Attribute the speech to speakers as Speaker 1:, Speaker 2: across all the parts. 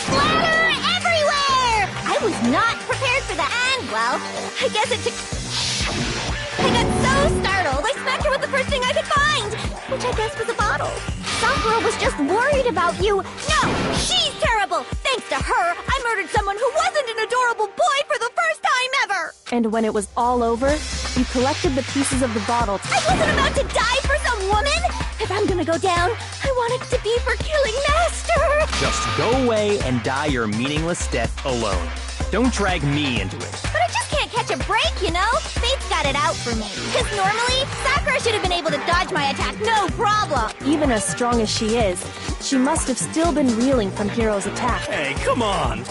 Speaker 1: Splatter everywhere! I was not prepared for that. And, well, I guess it took... I got so startled, I smacked her with the first thing I could find, which I guess was a bottle. Sakura was just worried about you. No, she's terrible. Thanks to her, I murdered someone who wasn't an adorable boy for the first time ever.
Speaker 2: And when it was all over, you collected the pieces of the bottle.
Speaker 1: I wasn't about to die for some woman. If I'm gonna go down, I want it to be for killing Master.
Speaker 3: Just go away and die your meaningless death alone. Don't drag me into it.
Speaker 1: But I just can't catch a break, you know? Fate's got it out for me. Because normally, Sakura should have been able to dodge my attack, no problem.
Speaker 2: Even as strong as she is, she must have still been reeling from Hiro's attack.
Speaker 4: Hey, come on.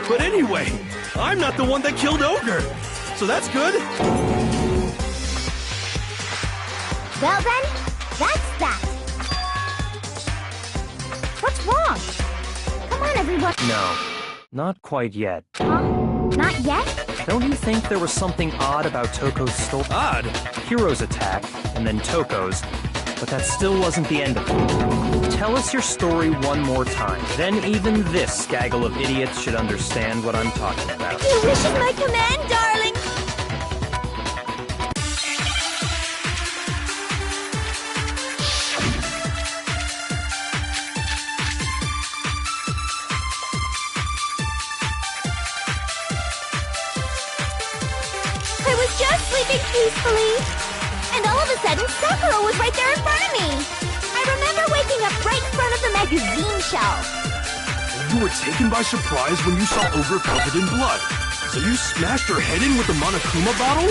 Speaker 4: But anyway, I'm not the one that killed Ogre. So that's good.
Speaker 1: Well then, that's that. What's wrong? Come on, everyone.
Speaker 3: No, not quite yet.
Speaker 1: Huh? Not yet?
Speaker 3: Don't you think there was something odd about Toko's story?
Speaker 4: Odd?
Speaker 3: Hiro's attack, and then Toko's, but that still wasn't the end of it. Tell us your story one more time. Then even this gaggle of idiots should understand what I'm talking about.
Speaker 1: Your wish is my command, darling. I was just sleeping peacefully, and all of a sudden, Sakura was right there in front of me. I remember waking up right in front of the magazine shelf.
Speaker 4: You were taken by surprise when you saw Ogre covered in blood. So you smashed her head in with the Monokuma bottle?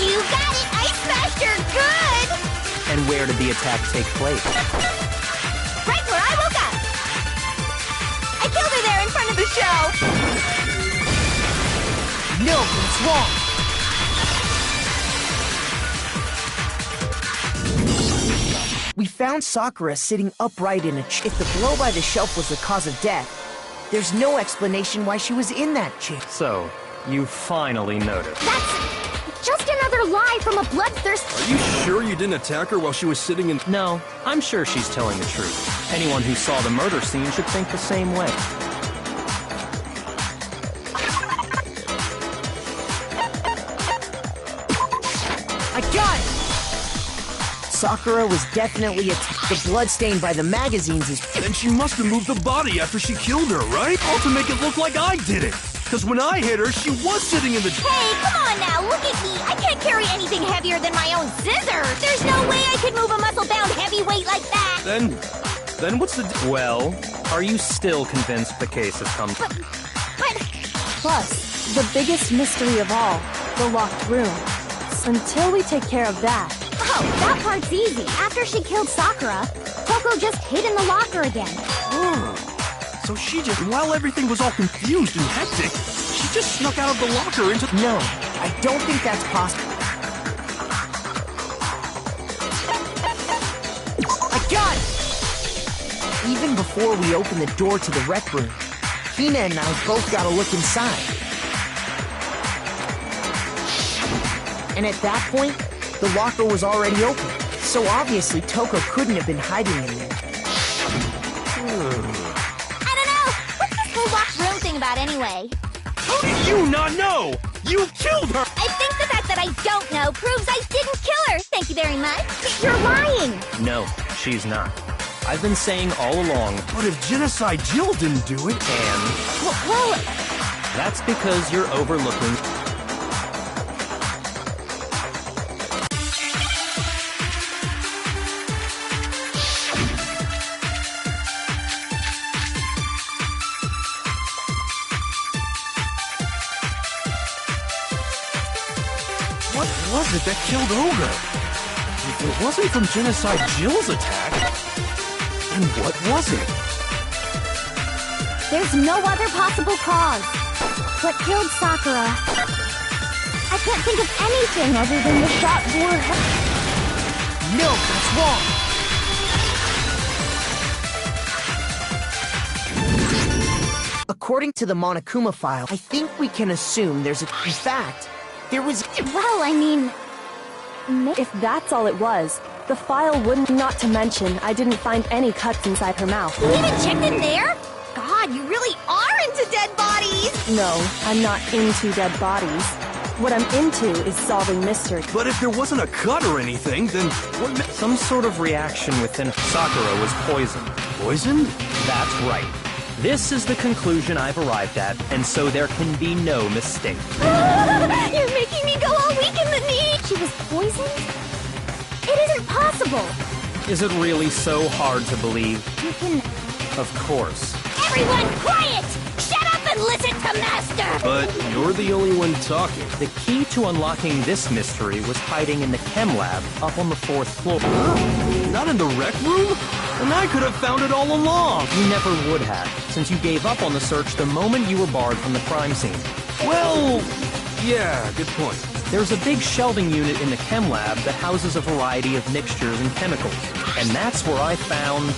Speaker 1: You got it! I smashed her good!
Speaker 3: And where did the attack take place?
Speaker 1: Right where I woke up! I killed her there in front of the show!
Speaker 5: No, what's wrong? We found Sakura sitting upright in a chair. If the blow by the shelf was the cause of death, there's no explanation why she was in that chair.
Speaker 3: So, you finally noticed.
Speaker 1: That's just another lie from a bloodthirst.
Speaker 4: Are you sure you didn't attack her while she was sitting in...
Speaker 3: No, I'm sure she's telling the truth. Anyone who saw the murder scene should think the same way.
Speaker 5: I got it! Sakura was definitely the blood stained by the magazines is...
Speaker 4: Then she must have moved the body after she killed her, right? All to make it look like I did it. Because when I hit her, she was sitting in the...
Speaker 1: Hey, come on now, look at me. I can't carry anything heavier than my own scissors. There's no way I could move a muscle-bound heavyweight like that.
Speaker 4: Then what's the...
Speaker 3: Well, are you still convinced the case has come...
Speaker 1: But...
Speaker 2: Plus, the biggest mystery of all, the locked room. Until we take care of that.
Speaker 1: Oh, that part's easy. After she killed Sakura, Toko just hid in the locker again.
Speaker 4: So she just... While everything was all confused and hectic, she just snuck out of the locker into...
Speaker 5: No, I don't think that's possible. I got it! Even before we opened the door to the rec room, Hina and I both got a look inside. And at that point, the locker was already open. So obviously Toko couldn't have been hiding in there.
Speaker 1: I don't know. What's this whole locked room thing about anyway?
Speaker 4: How did you not know? You killed her!
Speaker 1: I think the fact that I don't know proves I didn't kill her. Thank you very much. You're lying.
Speaker 3: No, she's not. I've been saying all along...
Speaker 4: But if Genocide Jill didn't do it...
Speaker 3: And...
Speaker 1: Well...
Speaker 3: That's because you're overlooking...
Speaker 4: What was it that killed Ogre? If it wasn't from Genocide Jill's attack, then what was it?
Speaker 1: There's no other possible cause. What killed Sakura? I can't think of anything other than the shot bore her.
Speaker 5: No, that's wrong! According to the Monokuma file, I think we can assume there's a... In fact, there was...
Speaker 1: Well, I mean...
Speaker 2: If that's all it was, The file wouldn't. Not to mention, I didn't find any cuts inside her mouth.
Speaker 1: You even checked in there? God, you really are into dead bodies!
Speaker 2: No, I'm not into dead bodies. What I'm into is solving mysteries.
Speaker 4: But if there wasn't a cut or anything, then what?
Speaker 3: Some sort of reaction within Sakura was poisoned.
Speaker 4: Poison?
Speaker 3: That's right. This is the conclusion I've arrived at, and so there can be no mistake.
Speaker 1: You're making me go all weak in the knee! She was poisoned? It isn't possible!
Speaker 3: Is it really so hard to believe?
Speaker 1: You can...
Speaker 3: Of course.
Speaker 1: Everyone quiet! Shut up and listen to Master!
Speaker 4: But you're the only one talking.
Speaker 3: The key to unlocking this mystery was hiding in the chem lab up on the 4th floor.
Speaker 4: Not in the rec room? And I could have found it all along.
Speaker 3: You never would have, since you gave up on the search the moment you were barred from the crime scene.
Speaker 4: Well, yeah, good point.
Speaker 3: There's a big shelving unit in the chem lab that houses a variety of mixtures and chemicals. And that's where I found...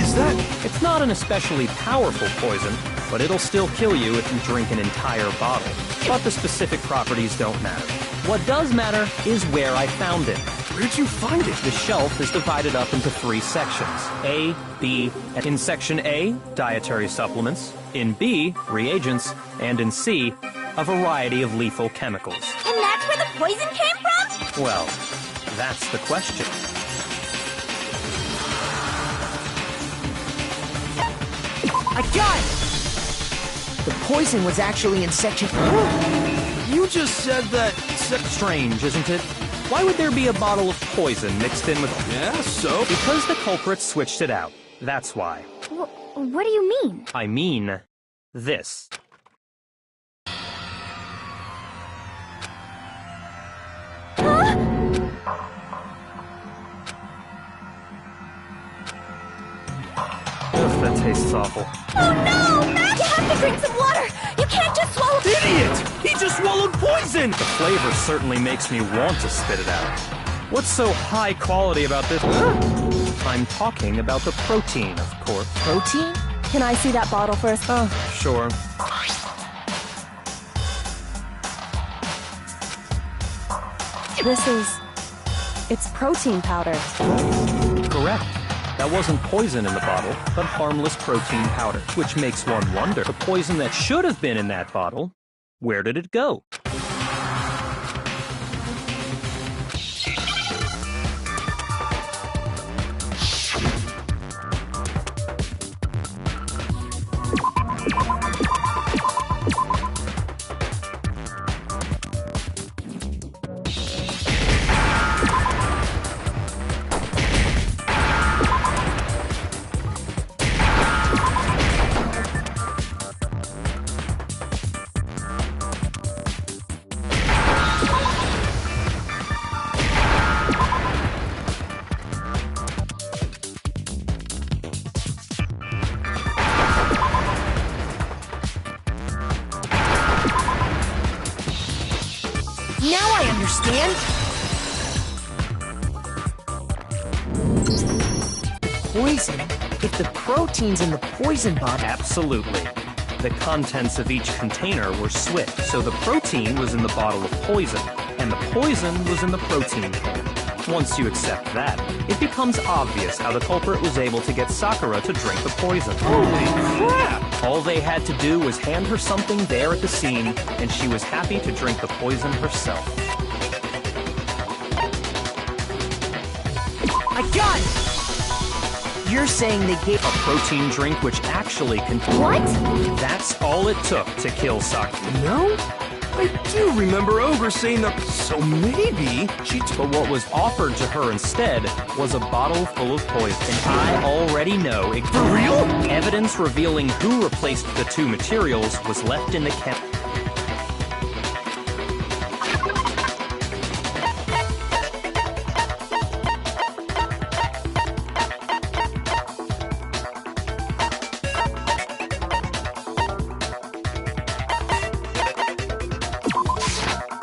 Speaker 4: Is that...
Speaker 3: It's not an especially powerful poison, but it'll still kill you if you drink an entire bottle. But the specific properties don't matter. What does matter is where I found it.
Speaker 4: Where'd you find it?
Speaker 3: The shelf is divided up into 3 sections, A, B, and in Section A, dietary supplements, in B, reagents, and in C, a variety of lethal chemicals.
Speaker 1: And that's where the poison came from?
Speaker 3: Well, that's the question.
Speaker 5: I got it! The poison was actually in section...
Speaker 4: You just said that...
Speaker 3: Strange, isn't it? Why would there be a bottle of poison mixed in with...
Speaker 4: Yeah, so?
Speaker 3: Because the culprit switched it out. That's why.
Speaker 1: What do you mean?
Speaker 3: I mean... this. Ugh, that tastes awful.
Speaker 1: Oh no! Matt, you have to drink some water! You can't just swallow...
Speaker 3: Idiot! He just swallowed poison! The flavor certainly makes me want to spit it out. What's so high quality about this? I'm talking about the protein, of course.
Speaker 2: Protein? Can I see that bottle first?
Speaker 3: Oh, sure.
Speaker 2: This is... it's protein powder.
Speaker 3: Correct. That wasn't poison in the bottle, but harmless protein powder, which makes one wonder, the poison that should have been in that bottle, where did it go?
Speaker 5: Now I understand. Poison? If the protein's in the poison bottle...
Speaker 3: Absolutely. The contents of each container were switched, so the protein was in the bottle of poison, and the poison was in the protein can. Once you accept that, it becomes obvious how the culprit was able to get Sakura to drink the poison.
Speaker 4: Holy crap!
Speaker 3: All they had to do was hand her something there at the scene, and she was happy to drink the poison herself.
Speaker 5: I got it! You're saying they gave...
Speaker 3: A protein drink which actually contained...
Speaker 1: What?
Speaker 3: That's all it took to kill Sakura.
Speaker 4: No? I do remember Ogre saying that... So maybe she...
Speaker 3: But what was offered to her instead was a bottle full of poison. And I already know...
Speaker 4: For real?
Speaker 3: Evidence revealing who replaced the 2 materials was left in the chem...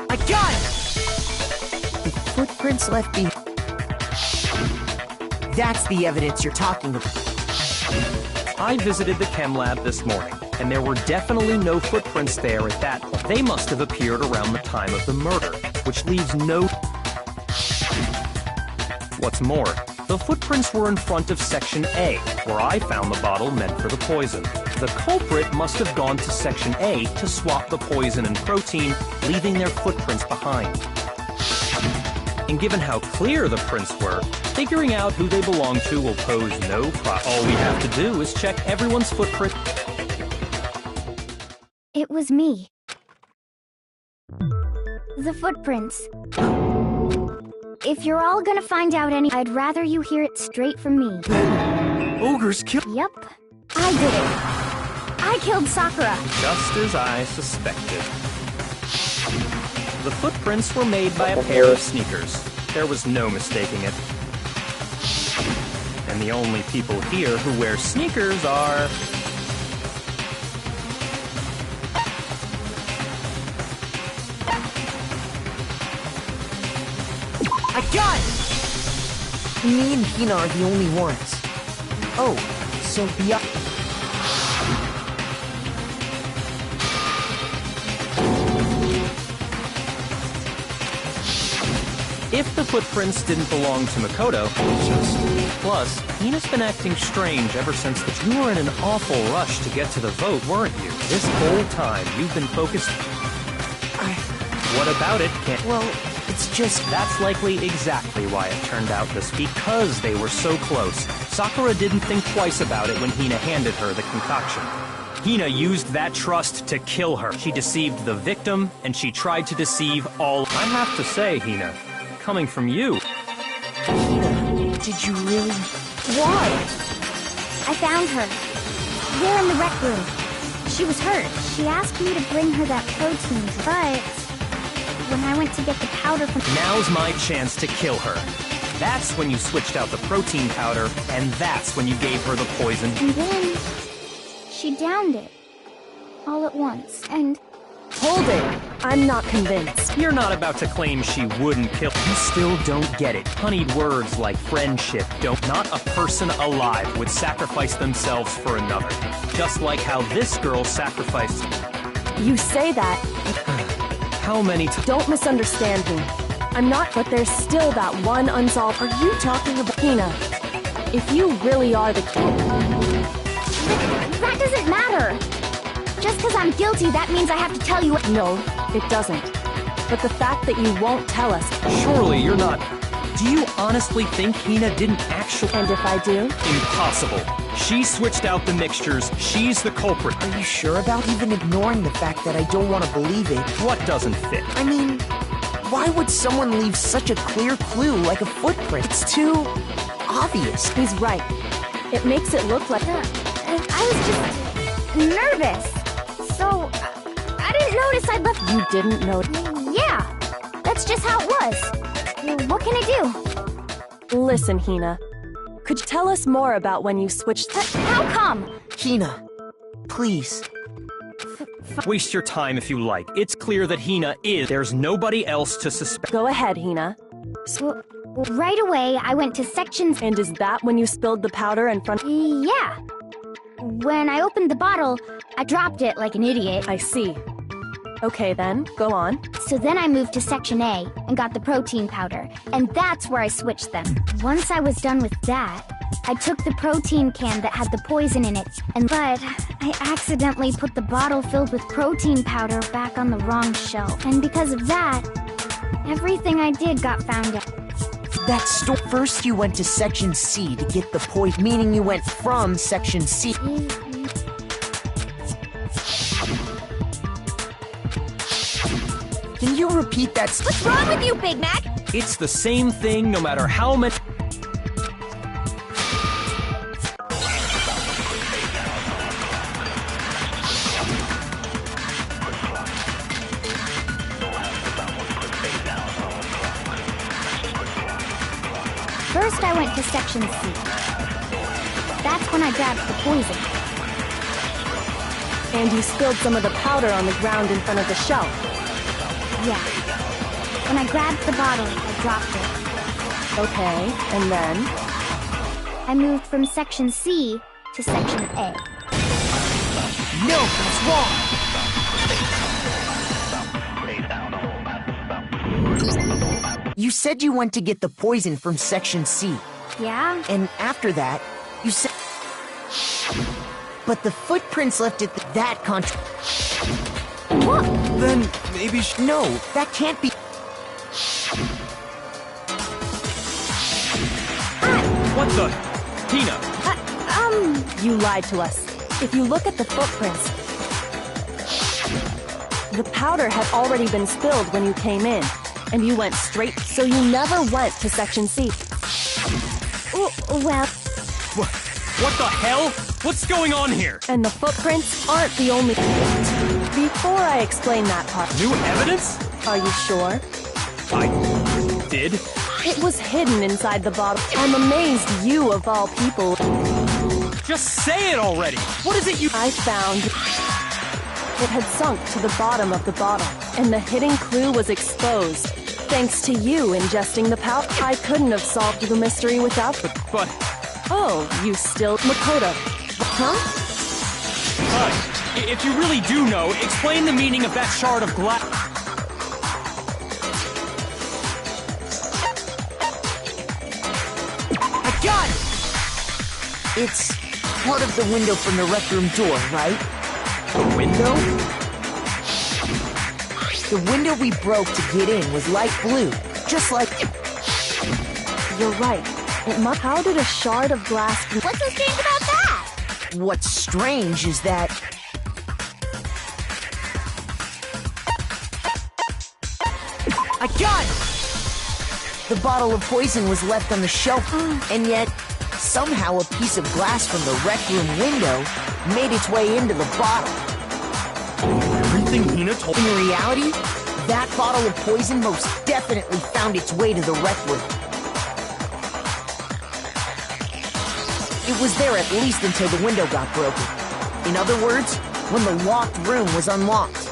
Speaker 5: I got it! The footprints left behind... That's the evidence you're talking about.
Speaker 3: I visited the chem lab this morning, and there were definitely no footprints there at that point. They must have appeared around the time of the murder, which leaves no... What's more, the footprints were in front of Section A, where I found the bottle meant for the poison. The culprit must have gone to Section A to swap the poison and protein, leaving their footprints behind. And given how clear the prints were, figuring out who they belong to will pose no problem. All we have to do is check everyone's footprint.
Speaker 1: It was me. The footprints. If you're all gonna find out I'd rather you hear it straight from me.
Speaker 4: Ogres killed.
Speaker 1: Yep, I did it. I killed Sakura.
Speaker 3: Just as I suspected. The footprints were made by a pair of sneakers. There was no mistaking it. And the only people here who wear sneakers are...
Speaker 5: I got it! Me and Hina are the only ones. Oh, so beyond...
Speaker 3: If the footprints didn't belong to Makoto, plus, Hina's been acting strange ever since you were in an awful rush to get to the vote, weren't you? This whole time, you've been focused... What about it can't...
Speaker 5: Well, it's just...
Speaker 3: That's likely exactly why it turned out this, because they were so close. Sakura didn't think twice about it when Hina handed her the concoction. Hina used that trust to kill her. She deceived the victim, and she tried to deceive all... I have to say, Hina, coming from you...
Speaker 5: Hina, did you really... Why?
Speaker 1: I found her. There in the rec room. She was hurt. She asked me to bring her that protein, but... when I went to get the powder from...
Speaker 3: Now's my chance to kill her. That's when you switched out the protein powder, and that's when you gave her the poison.
Speaker 1: And then... she downed it. All at once, and...
Speaker 2: Hold it! I'm not convinced.
Speaker 3: You're not about to claim she wouldn't kill... You still don't get it. Honeyed words like friendship don't... Not a person alive would sacrifice themselves for another. Just like how this girl sacrificed...
Speaker 2: You say that...
Speaker 3: How many times...
Speaker 2: Don't misunderstand me. I'm not, but there's still that one unsolved... Are you talking about... Hina, if you really are the killer...
Speaker 1: That doesn't matter! Just because I'm guilty, that means I have to tell you...
Speaker 2: No, it doesn't. But the fact that you won't tell us...
Speaker 3: Surely you're not... Do you honestly think Hina didn't actually...
Speaker 2: And if I do?
Speaker 3: Impossible. She switched out the mixtures. She's the culprit.
Speaker 5: Are you sure about even ignoring the fact that I don't want to believe it?
Speaker 3: What doesn't fit?
Speaker 5: I mean, why would someone leave such a clear clue like a footprint? It's too... obvious.
Speaker 2: He's right. It makes it look like...
Speaker 1: I was just... nervous. So... I didn't notice I'd left...
Speaker 2: You didn't know...
Speaker 1: Yeah. That's just how it was. What can I do?
Speaker 2: Listen, Hina. Could you tell us more about when you switched...
Speaker 1: How come?
Speaker 5: Hina, please.
Speaker 3: Waste your time if you like. It's clear that Hina is... There's nobody else to suspect.
Speaker 2: Go ahead, Hina.
Speaker 1: Well, right away, I went to sections...
Speaker 2: And is that when you spilled the powder in front...
Speaker 1: Yeah. When I opened the bottle, I dropped it like an idiot.
Speaker 2: I see. Okay then, go on.
Speaker 1: So then I moved to Section A and got the protein powder, and that's where I switched them. Once I was done with that, I took the protein can that had the poison in it, but I accidentally put the bottle filled with protein powder back on the wrong shelf. And because of that, everything I did got found out.
Speaker 5: That's first you went to Section C to get the poison, meaning you went from Section C. Can you repeat that?
Speaker 1: What's wrong with you, Big Mac?
Speaker 3: It's the same thing no matter how much...
Speaker 1: First, I went to Section C. That's when I grabbed the poison.
Speaker 2: And you spilled some of the powder on the ground in front of the shelf.
Speaker 1: Yeah. When I grabbed the bottle, I dropped it.
Speaker 2: Okay, and then?
Speaker 1: I moved from Section C to Section A.
Speaker 5: No, that's wrong! You said you went to get the poison from Section C.
Speaker 1: Yeah?
Speaker 5: And after that, you said... But the footprints left at that contra...
Speaker 1: What?
Speaker 4: Then maybe
Speaker 5: No, that can't be...
Speaker 3: What the? Tina,
Speaker 2: You lied to us. If you look at the footprints, the powder had already been spilled when you came in, and you went straight, so you never went to Section C.
Speaker 1: Well,
Speaker 3: what the hell? What's going on here?
Speaker 2: And the footprints aren't the only... Before I explain that part,
Speaker 3: New evidence?
Speaker 2: are you sure?
Speaker 3: I did?
Speaker 2: It was hidden inside the bottle. I'm amazed you, of all people...
Speaker 3: Just say it already! What is it you...
Speaker 2: I found... It had sunk to the bottom of the bottle, and the hidden clue was exposed. Thanks to you ingesting the powder. I couldn't have solved the mystery without...
Speaker 3: But...
Speaker 2: Oh, you still... Makoto. Huh?
Speaker 3: Hi. If you really do know, explain the meaning of that shard of glass.
Speaker 5: I got it! It's part of the window from the rec room door, right?
Speaker 3: The window?
Speaker 5: The window we broke to get in was light blue, just like...
Speaker 2: You're right. How did a shard of glass...
Speaker 1: what's so strange about that?
Speaker 5: What's strange is that... I got it! The bottle of poison was left on the shelf, and yet, somehow a piece of glass from the rec room window made its way into the bottle.
Speaker 3: Everything Hina told me.
Speaker 5: In reality, that bottle of poison most definitely found its way to the rec room. It was there at least until the window got broken. In other words, when the locked room was unlocked.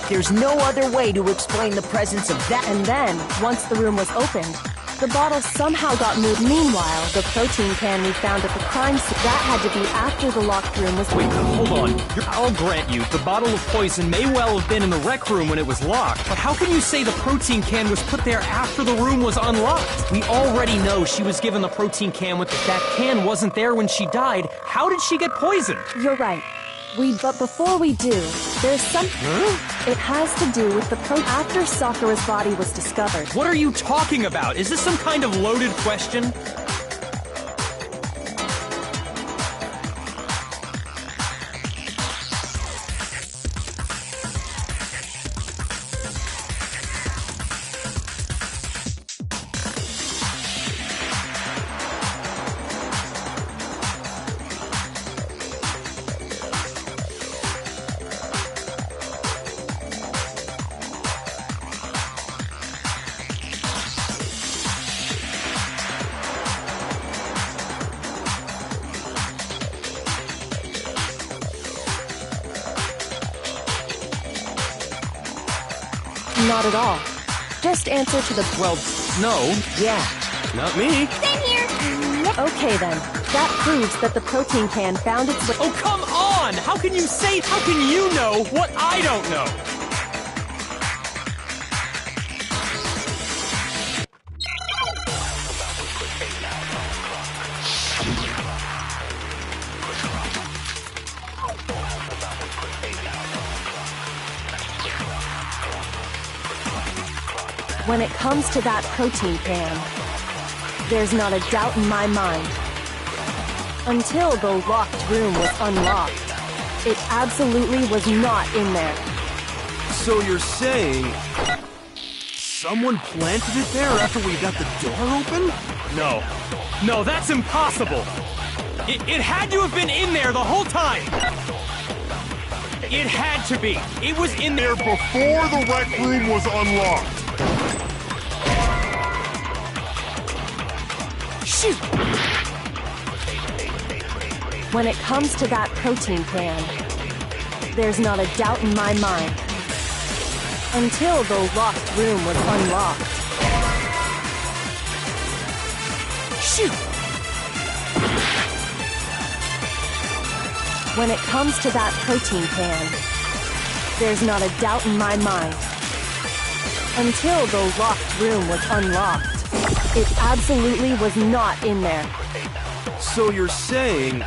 Speaker 5: There's no other way to explain the presence of that.
Speaker 2: And then, once the room was opened, the bottle somehow got moved. Meanwhile, the protein can we found at the crime scene, that had to be after the locked room was...
Speaker 3: Wait, hold on. I'll grant you, the bottle of poison may well have been in the rec room when it was locked, but how can you say the protein can was put there after the room was unlocked? We already know she was given the protein can with... That can wasn't there when she died. How did she get poisoned?
Speaker 2: You're right. But before we do, there's some... It has to do with the after Sakura's body was discovered.
Speaker 3: What are you talking about? Is this some kind of loaded question?
Speaker 2: Not at all. Just answer to the...
Speaker 3: Well, no.
Speaker 5: Yeah.
Speaker 3: Not me.
Speaker 1: Same here.
Speaker 2: Okay then. That proves that the protein can found its way...
Speaker 3: Oh, come on! How can you say... How can you know what I don't know?
Speaker 2: When it comes to that protein can, there's not a doubt in my mind. Until the locked room was unlocked, it absolutely was not in there.
Speaker 4: So you're saying... someone planted it there after we got the door open?
Speaker 3: No. No, that's impossible! It had to have been in there the whole time! It had to be! It was in there
Speaker 6: before the rec room was unlocked.
Speaker 5: Shoot!
Speaker 2: When it comes to that protein can, there's not a doubt in my mind. Until the locked room was unlocked.
Speaker 5: Shoot!
Speaker 2: When it comes to that protein can, there's not a doubt in my mind. Until the locked room was unlocked. It absolutely was not in there.
Speaker 4: So you're saying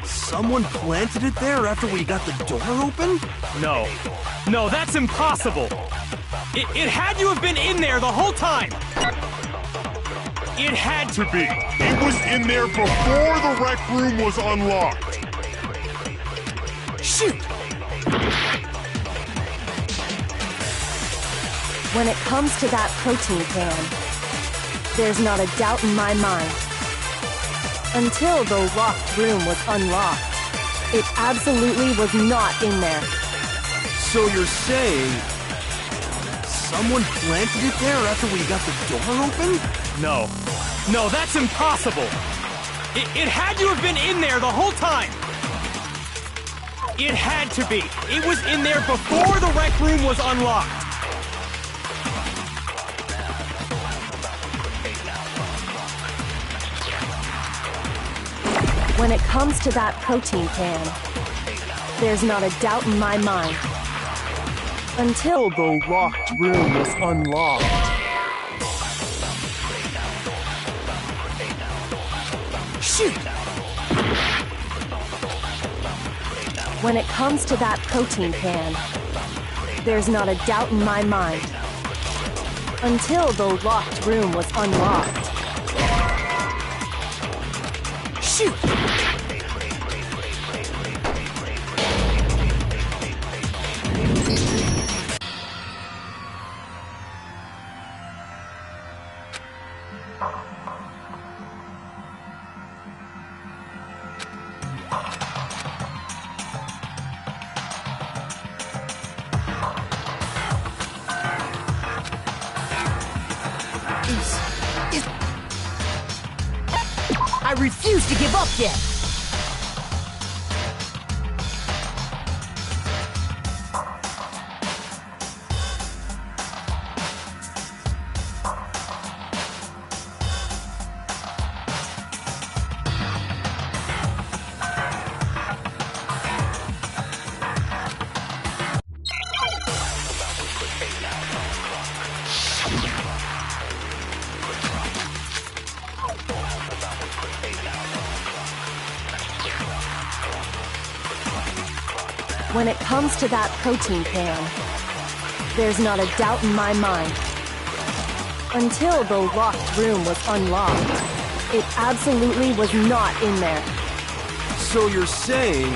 Speaker 4: someone planted it there after we got the door open?
Speaker 3: No. No, that's impossible! It had to have been in there the whole time! It had to be!
Speaker 6: It was in there before the rec room was unlocked.
Speaker 5: Shoot!
Speaker 2: When it comes to that protein can, there's not a doubt in my mind. Until the locked room was unlocked, it absolutely was not in there.
Speaker 4: So you're saying someone planted it there after we got the door open?
Speaker 3: No. No, that's impossible! It had to have been in there the whole time! It had to be! It was in there before the rec room was unlocked!
Speaker 2: When it comes to that protein can, there's not a doubt in my mind. Until the locked room was unlocked.
Speaker 5: Shoot!
Speaker 2: When it comes to that protein can, there's not a doubt in my mind. Until the locked room was unlocked.
Speaker 5: Shoot! I refuse to give up yet!
Speaker 2: When it comes to that protein can, there's not a doubt in my mind. Until the locked room was unlocked, it absolutely was not in there.
Speaker 4: So you're saying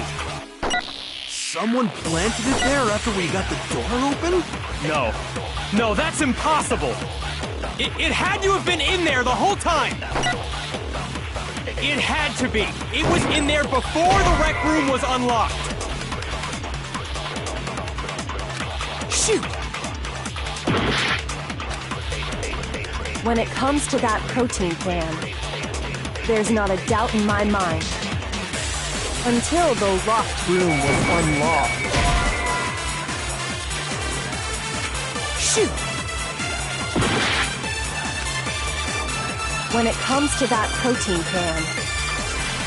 Speaker 4: someone planted it there after we got the door open?
Speaker 3: No. No, that's impossible! It had to have been in there the whole time! It had to be! It was in there before the rec room was unlocked!
Speaker 5: Shoot!
Speaker 2: When it comes to that protein can, there's not a doubt in my mind. Until the locked room was unlocked.
Speaker 5: Shoot!
Speaker 2: When it comes to that protein can,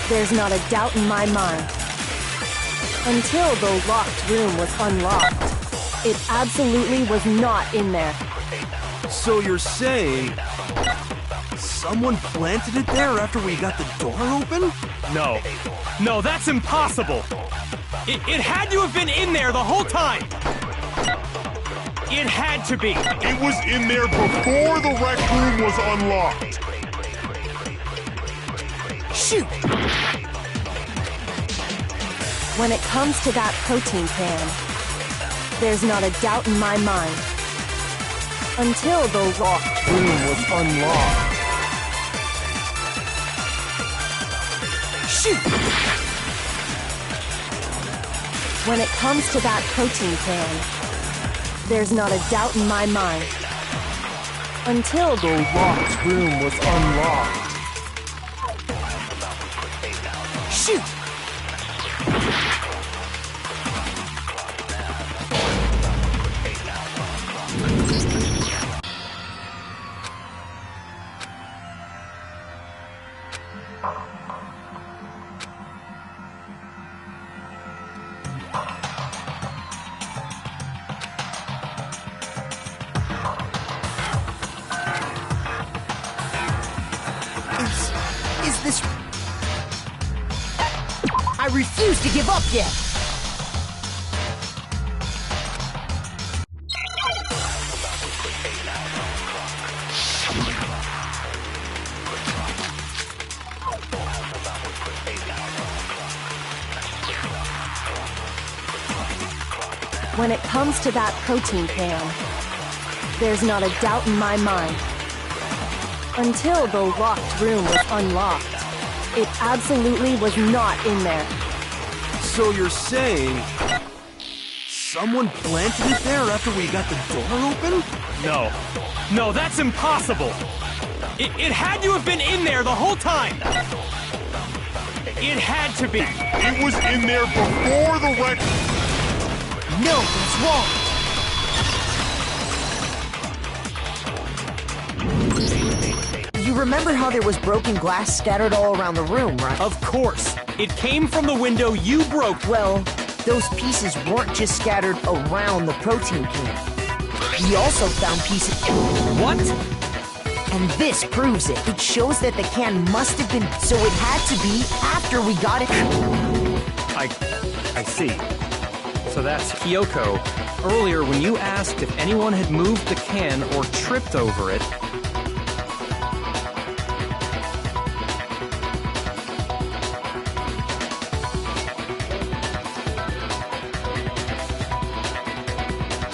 Speaker 2: there's not a doubt in my mind. Until the locked room was unlocked, it absolutely was not in there.
Speaker 4: So you're saying someone planted it there after we got the door open?
Speaker 3: No. No, that's impossible! It had to have been in there the whole time! It had to be!
Speaker 6: It was in there before the rec room was unlocked.
Speaker 5: Shoot!
Speaker 2: When it comes to that protein can, there's not a doubt in my mind. Until the locked room was unlocked.
Speaker 5: Shoot!
Speaker 2: When it comes to that protein can, there's not a doubt in my mind. Until the locked room was unlocked.
Speaker 5: Shoot! Is this... I refuse to give up yet!
Speaker 2: When it comes to that protein can, there's not a doubt in my mind. Until the locked room was unlocked, it absolutely was not in there.
Speaker 4: So you're saying... someone planted it there after we got the door open?
Speaker 3: No. No, that's impossible! It had to have been in there the whole time! It had to be!
Speaker 6: It was in there before the wreck.
Speaker 5: No, that's wrong! You remember how there was broken glass scattered all around the room, right?
Speaker 3: Of course! It came from the window you broke!
Speaker 5: Well, those pieces weren't just scattered around the protein can. We also found pieces...
Speaker 3: What?
Speaker 5: And this proves it. It shows that the can must have been... So it had to be after we got it...
Speaker 3: I see. So that's Kyoko. Earlier, when you asked if anyone had moved the can or tripped over it...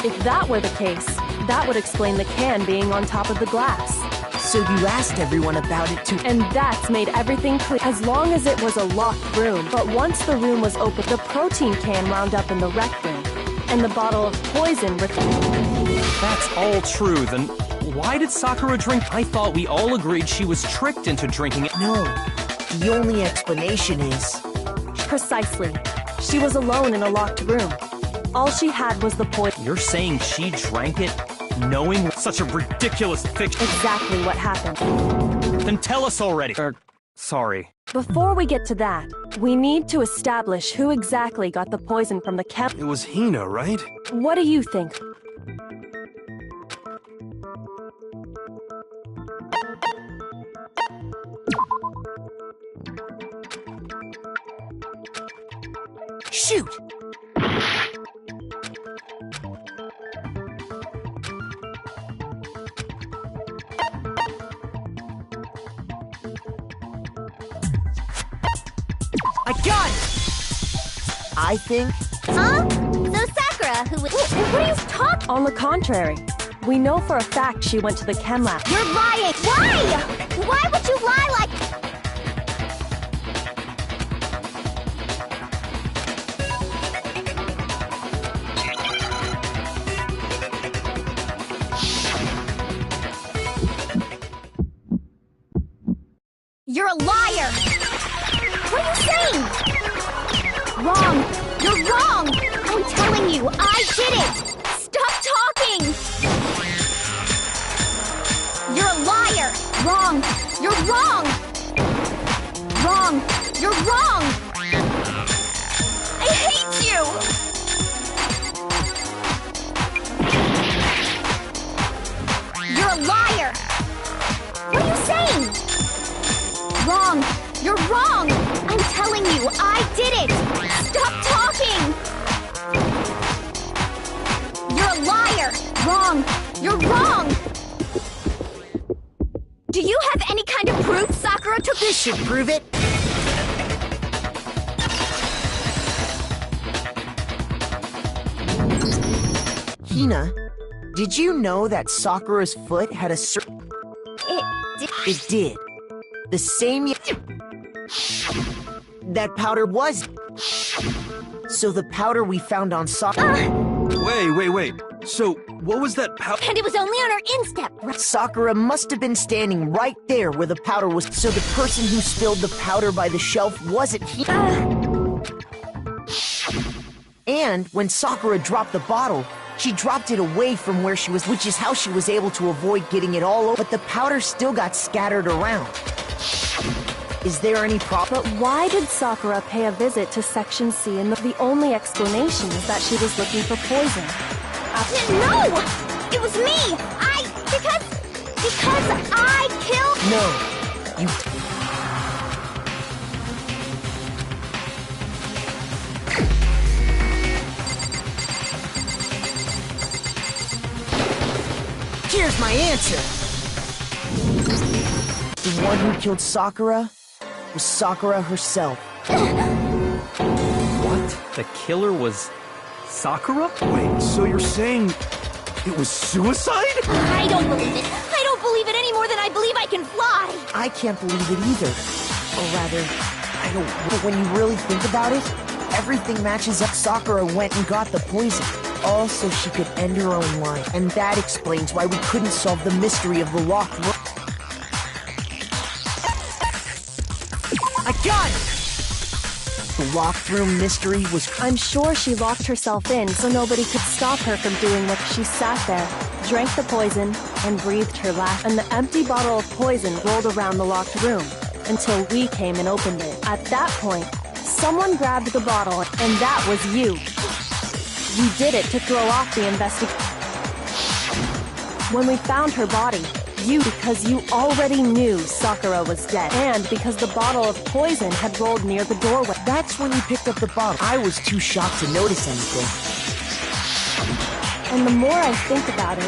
Speaker 2: If that were the case, that would explain the can being on top of the glass.
Speaker 5: So you asked everyone about it too.
Speaker 2: And that's made everything clear, as long as it was a locked room. But once the room was open, the protein can wound up in the rec room, and the bottle of poison
Speaker 3: That's all true, then why did Sakura drink? I thought we all agreed she was tricked into drinking it.
Speaker 5: No, the only explanation is...
Speaker 2: Precisely. She was alone in a locked room. All she had was the poison.
Speaker 3: You're saying she drank it, knowing such a ridiculous fiction?
Speaker 2: Exactly what happened.
Speaker 3: Then tell us already. Sorry.
Speaker 2: Before we get to that, we need to establish who exactly got the poison from the chem-
Speaker 4: It was Hina, right?
Speaker 2: What do you think?
Speaker 5: Shoot! I got it! I think...
Speaker 1: Huh? So Sakura, who was... What are you talking...
Speaker 2: On the contrary, we know for a fact she went to the chem lab.
Speaker 1: You're lying! Why? Why would you lie like... You're a liar! What are you saying? Wrong! You're wrong! I'm telling you, I did it! Stop talking! You're a liar! Wrong! You're wrong! Wrong! You're wrong! I hate you! You're a liar! What are you saying? Wrong! You're wrong! I'm telling you, I did it! Stop talking! You're a liar! Wrong! You're wrong! Do you have any kind of proof Sakura took this?
Speaker 5: Should prove it. Hina, did you know that Sakura's foot had a certain... It did. The same... That powder was... So the powder we found on Sakura...
Speaker 4: Wait. So, what was that powder?
Speaker 1: And it was only on her instep, right?
Speaker 5: Sakura must have been standing right there where the powder was. So the person who spilled the powder by the shelf wasn't Hina. And when Sakura dropped the bottle, she dropped it away from where she was, which is how she was able to avoid getting it all over. But the powder still got scattered around. Is there any problem?
Speaker 2: But why did Sakura pay a visit to Section C? And the only explanation is that she was looking for poison.
Speaker 1: No! It was me! Because I killed...
Speaker 5: No. my answer. The one who killed Sakura was Sakura herself.
Speaker 3: What? The killer was Sakura?
Speaker 4: Wait, so you're saying it was suicide?
Speaker 1: I don't believe it. I don't believe it any more than I believe I can fly.
Speaker 5: I can't believe it either. Or rather, I don't. But when you really think about it, everything matches up. Sakura went and got the poison, all so she could end her own life. And that explains why we couldn't solve the mystery of the locked room. I got it! The locked room mystery was...
Speaker 2: I'm sure she locked herself in so nobody could stop her from doing what she sat there, drank the poison, and breathed her last. And the empty bottle of poison rolled around the locked room until we came and opened it. At that point, someone grabbed the bottle, and that was you. You did it to throw off the investigation. When we found her body, because you already knew Sakura was dead, and because the bottle of poison had rolled near the doorway.
Speaker 5: That's when you picked up the bottle. I was too shocked to notice anything.
Speaker 2: And the more I think about it,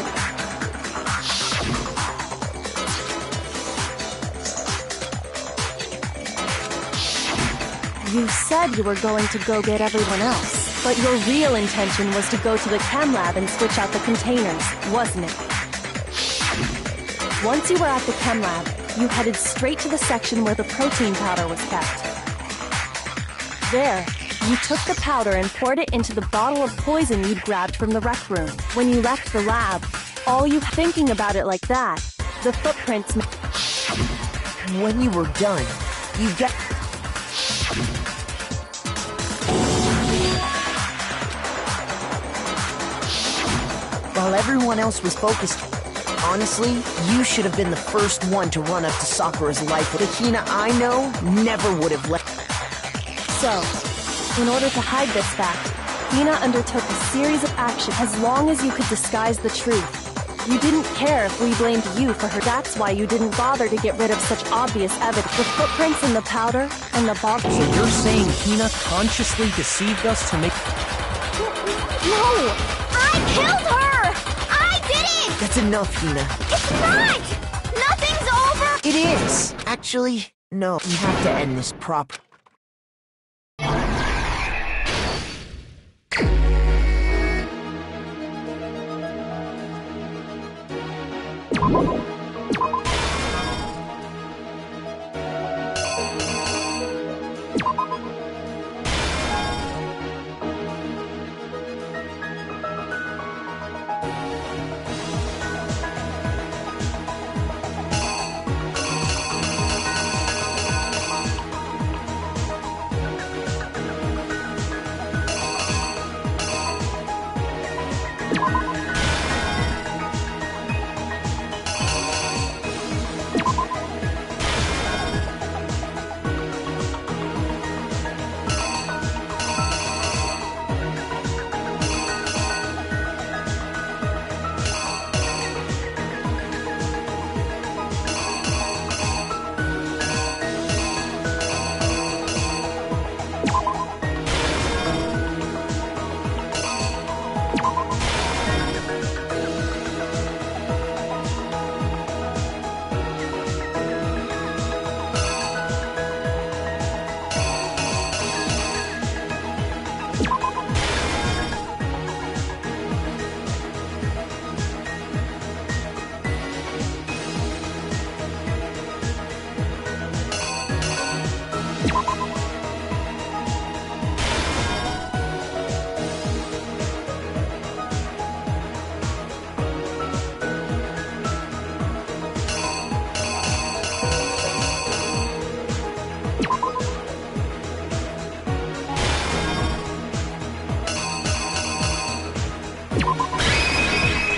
Speaker 2: you said you were going to go get everyone else, but your real intention was to go to the chem lab and switch out the containers, wasn't it? Once you were at the chem lab, you headed straight to the section where the protein powder was kept. There, you took the powder and poured it into the bottle of poison you'd grabbed from the rec room. When you left the lab, all you thinking about it like that, the footprints...
Speaker 5: When you were done, you got... While everyone else was focused... Honestly, you should have been the first one to run up to Sakura's life. The Hina I know never would have left.
Speaker 2: So, in order to hide this fact, Hina undertook a series of actions as long as you could disguise the truth. You didn't care if we blamed you for her. That's why you didn't bother to get rid of such obvious evidence. The footprints in the powder and the bottle.
Speaker 3: So you're saying Hina consciously deceived us to make...
Speaker 1: No! I killed her!
Speaker 5: That's enough, Hina.
Speaker 1: It's not! Nothing's over!
Speaker 5: It is! Actually, no. You have to end this proper.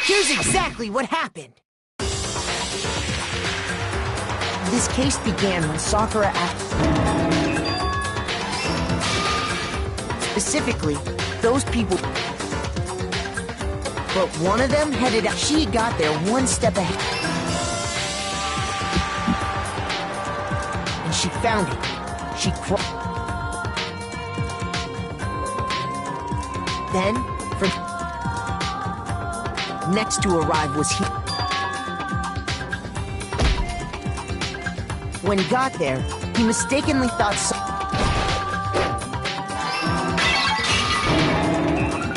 Speaker 5: Here's exactly what happened. This case began when Sakura Specifically, those people... But one of them headed out. She got there one step ahead. And she found it. She Then, from... Next to arrive was he. When got there, he mistakenly thought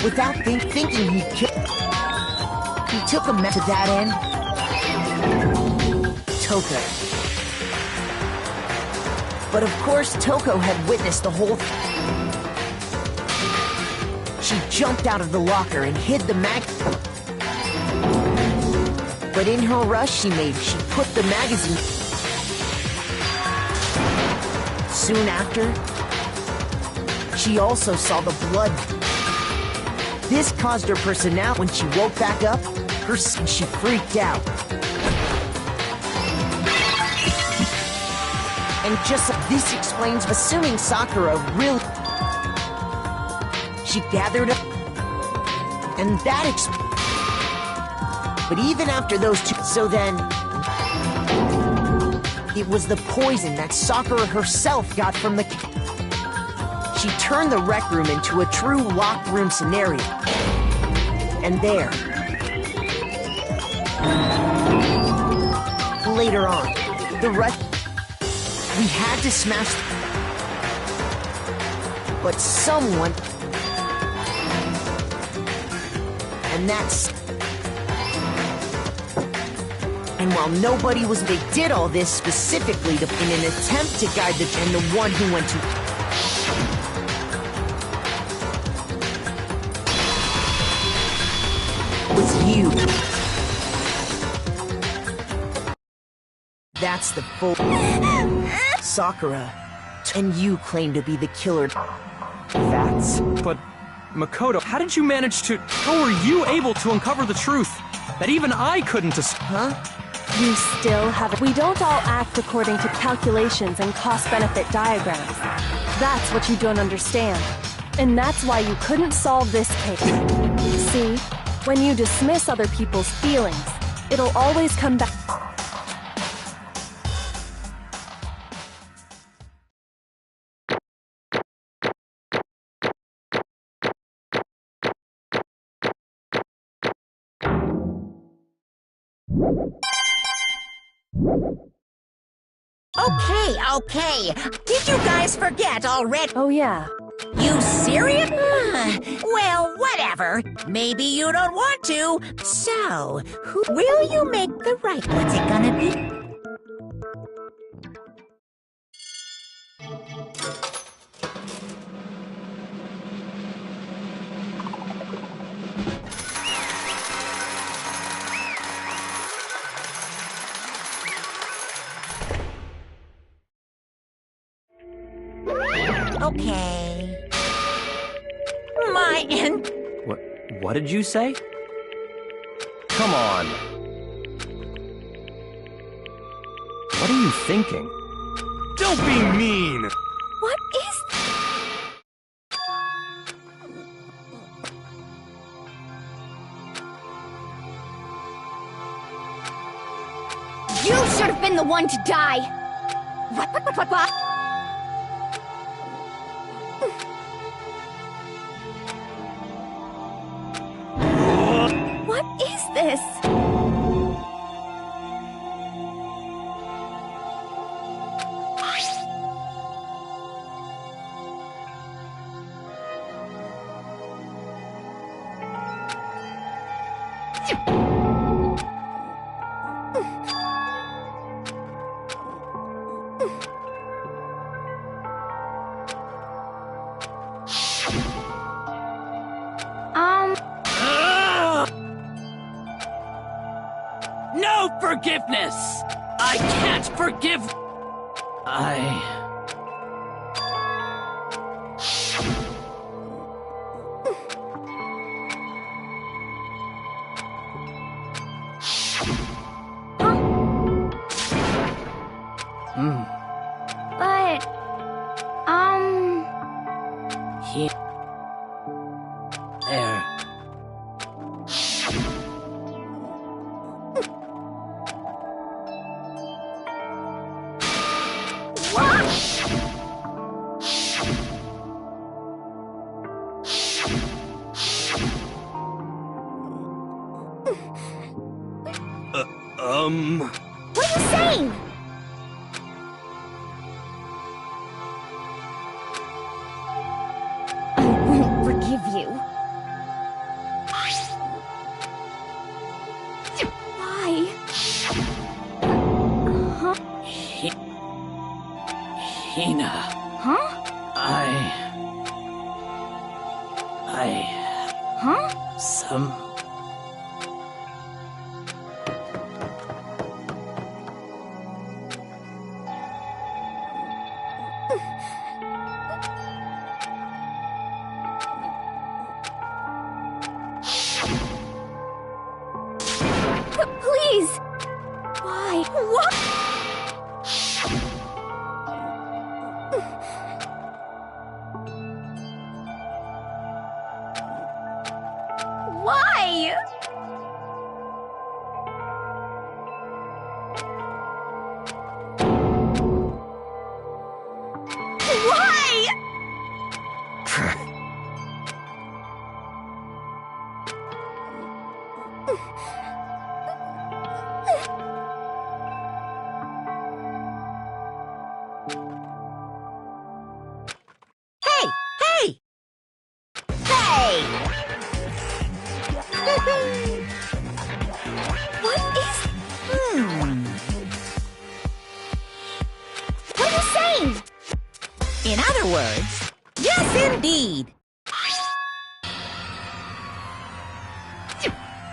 Speaker 5: without thinking he took a to that end. Toko. But of course, Toko had witnessed the whole She jumped out of the locker and hid the But in her rush she put the magazine. Soon after, she also saw the blood. This caused her personality. When she woke back up, she freaked out. And this explains, assuming Sakura really... She gathered up, and that But even after those two... So then... It was the poison that Sakura herself got from the... She turned the rec room into a true locked room scenario. And there... Later on, the rest... We had to smash... But someone... And that's... And while nobody was... They did all this specifically in an attempt to guide the... And the one who went to... Was you. That's the full... Sakura. And you claim to be the killer.
Speaker 3: That's... But, Makoto, how did you manage to... How were you able to uncover the truth? That even I couldn't...
Speaker 5: Huh?
Speaker 2: You still haven't... We don't all act according to calculations and cost-benefit diagrams. That's what you don't understand. And that's why you couldn't solve this case. See? When you dismiss other people's feelings, it'll always come back...
Speaker 7: Okay. Did you guys forget already?
Speaker 2: Oh, yeah.
Speaker 7: You serious? Well, whatever. Maybe you don't want to. So, who will you make the right? What's it gonna be? Okay. My end.
Speaker 3: What did you say? Come on. What are you thinking?
Speaker 4: Don't be mean!
Speaker 1: What is... You should have been the one to die! What? What is this?
Speaker 8: No forgiveness! I can't forgive...
Speaker 1: But...
Speaker 8: Here. There.
Speaker 1: What are you saying? forgive you. Why? Huh?
Speaker 8: Hina.
Speaker 1: Huh? Huh?
Speaker 8: Some...
Speaker 1: Please! Why? What? Why? Why?
Speaker 7: Hey! Hey! Hey!
Speaker 1: What is... What are you saying?
Speaker 7: In other words, yes, indeed.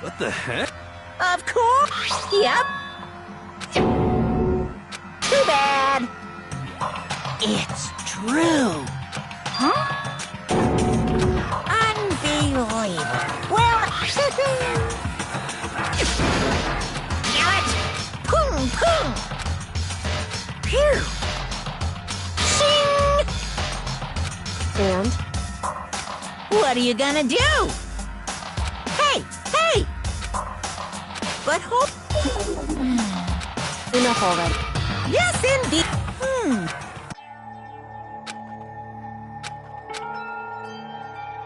Speaker 4: What the heck?
Speaker 7: Of course. Yep. Too bad. It's true.
Speaker 1: Huh?
Speaker 7: Unbelievable. Well, damn it. Pung, pung. Phew. Shing.
Speaker 2: And?
Speaker 7: What are you gonna do? Hey, hey. But hope.
Speaker 2: Enough already.
Speaker 7: Yes, indeed.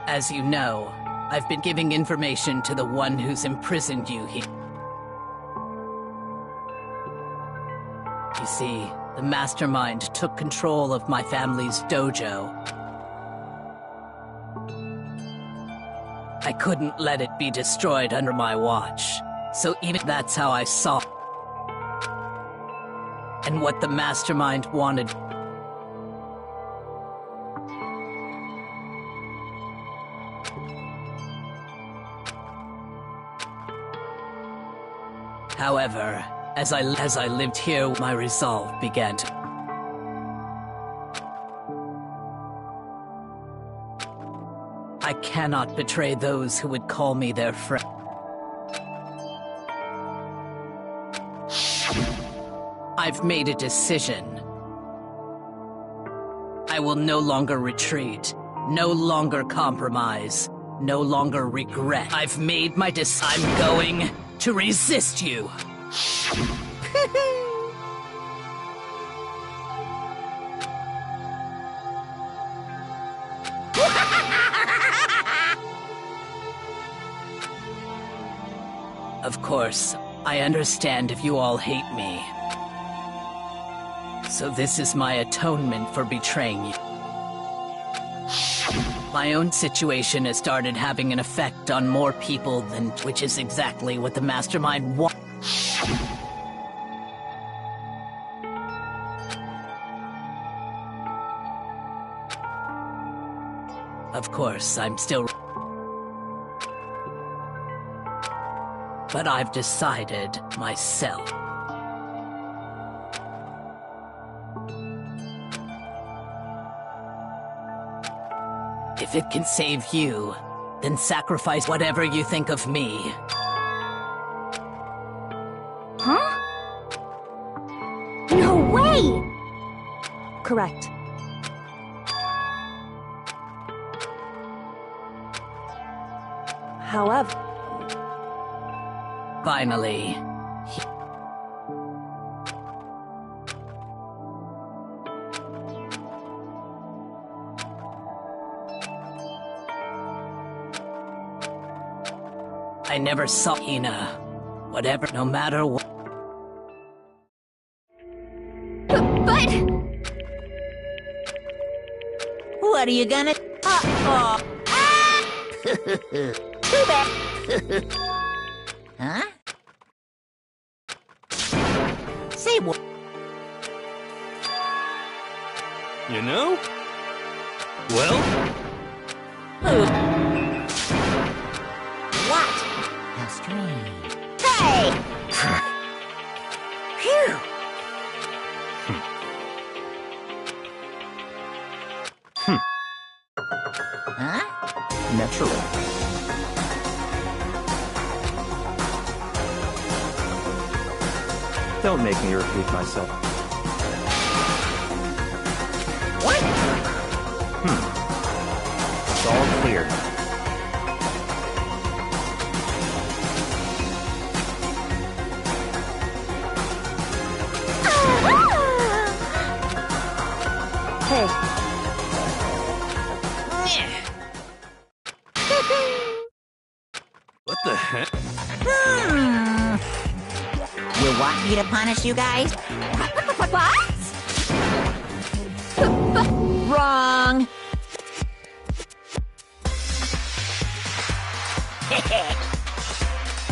Speaker 8: As you know, I've been giving information to the one who's imprisoned you here. You see, the mastermind took control of my family's dojo. I couldn't let it be destroyed under my watch, so even that's how I saw it. And what the mastermind wanted. However, as I lived here, my resolve began to... I cannot betray those who would call me their friend. I've made a decision. I will no longer retreat, no longer compromise, no longer regret. I've made my decision. I'm going to resist you. Of course, I understand if you all hate me. So this is my atonement for betraying you. My own situation has started having an effect on more people than... which is exactly what the mastermind wants. Of course, I'm still... But I've decided myself. If it can save you, then sacrifice whatever you think of me.
Speaker 1: Huh? No way!
Speaker 2: Correct. However,
Speaker 8: Finally, I never saw Hina. Whatever, no matter what.
Speaker 1: But...
Speaker 7: What are you gonna... Too bad. Huh? Say what?
Speaker 4: You know? Well,
Speaker 7: What? How strange. Hey! Phew! Huh?
Speaker 3: Naturally. Don't make me repeat myself.
Speaker 7: What?
Speaker 3: It's all clear.
Speaker 2: Hey,
Speaker 4: what the heck?
Speaker 7: You want me to punish you guys?
Speaker 1: What?
Speaker 7: Wrong!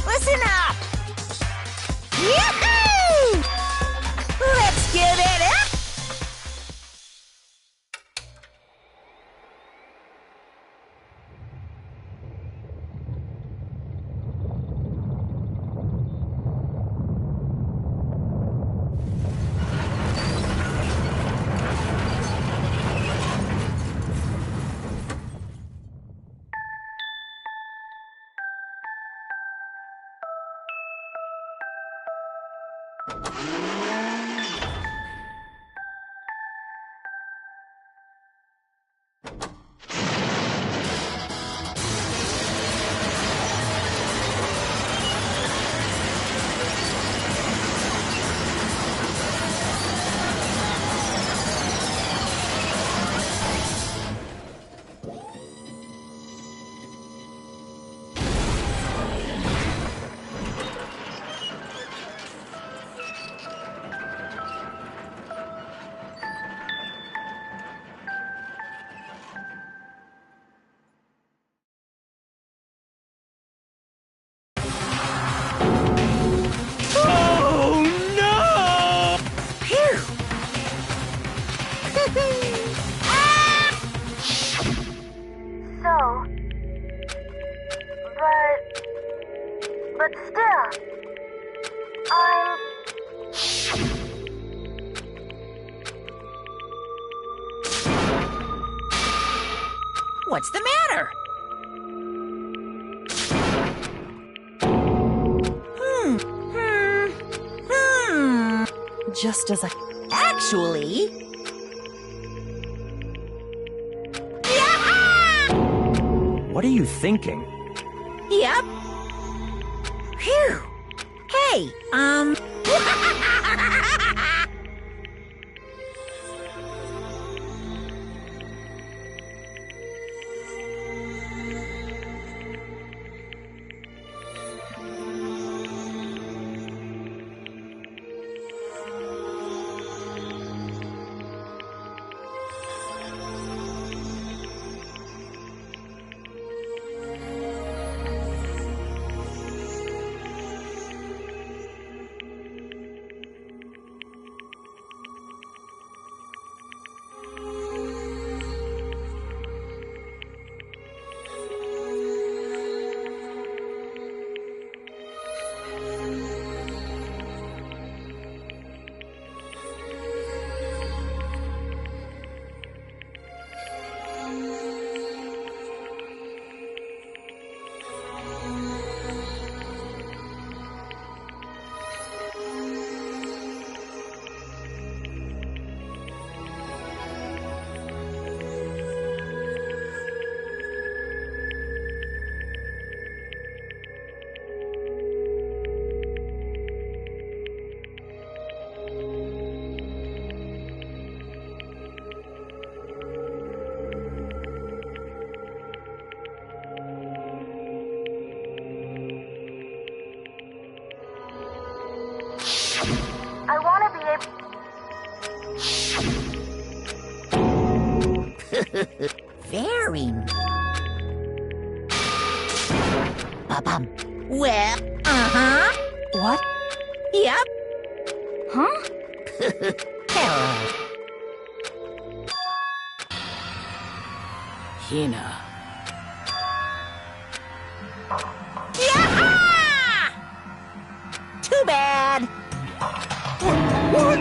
Speaker 7: Listen up! Yahoo! Let's give it up!
Speaker 4: Oh no!
Speaker 7: Phew!
Speaker 2: so... But still...
Speaker 7: What's the matter?
Speaker 2: Just as I...
Speaker 7: Actually...
Speaker 3: What are you thinking?
Speaker 7: Yep. Phew. Hey,
Speaker 2: I want to be able...
Speaker 7: very... Ba-bum. Well, uh-huh.
Speaker 2: What?
Speaker 7: Yep.
Speaker 2: Huh?
Speaker 7: Harold.
Speaker 8: Hina.
Speaker 7: Yeah! Too bad.
Speaker 4: What?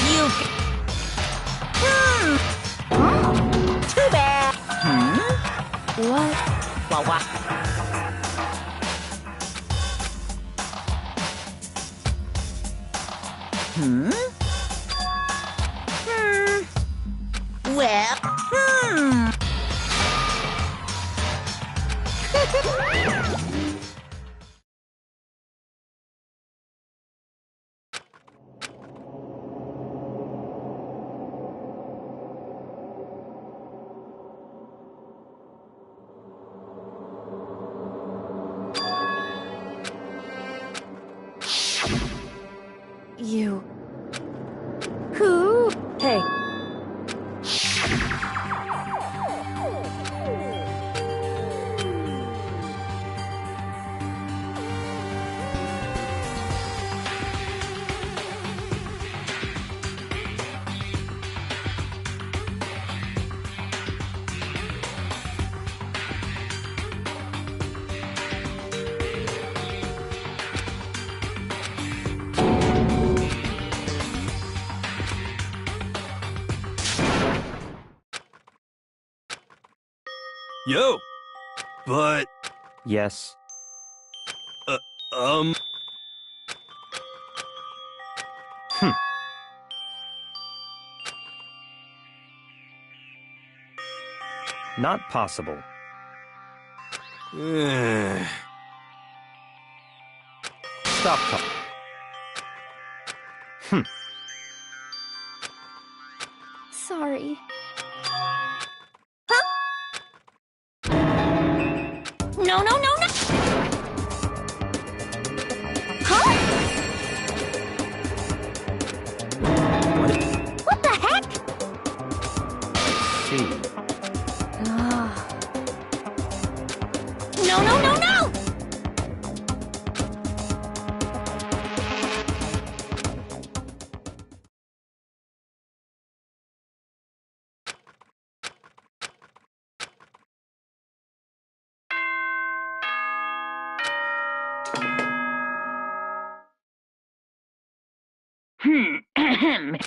Speaker 7: You. Too bad.
Speaker 2: What?
Speaker 7: Wah wah. Well,
Speaker 2: You. Who? Hey.
Speaker 4: Yo! But,
Speaker 3: Yes.
Speaker 4: um...
Speaker 3: Not possible. Stop talking.
Speaker 1: Sorry. No, no, no, no! Huh? What the heck?
Speaker 3: See.
Speaker 1: No, no, no, no!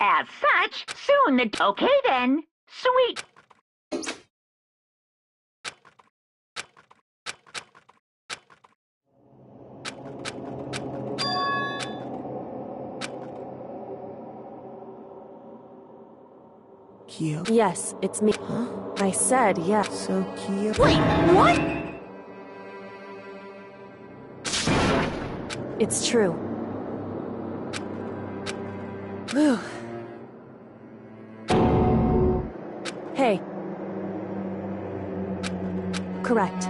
Speaker 7: As such, soon the. Okay then. Sweet.
Speaker 5: Kyo.
Speaker 2: Yes, it's me.
Speaker 5: Huh?
Speaker 2: I said yes.
Speaker 5: So, Kyo.
Speaker 1: Wait, what?
Speaker 2: It's true. Whew. Hey. Correct.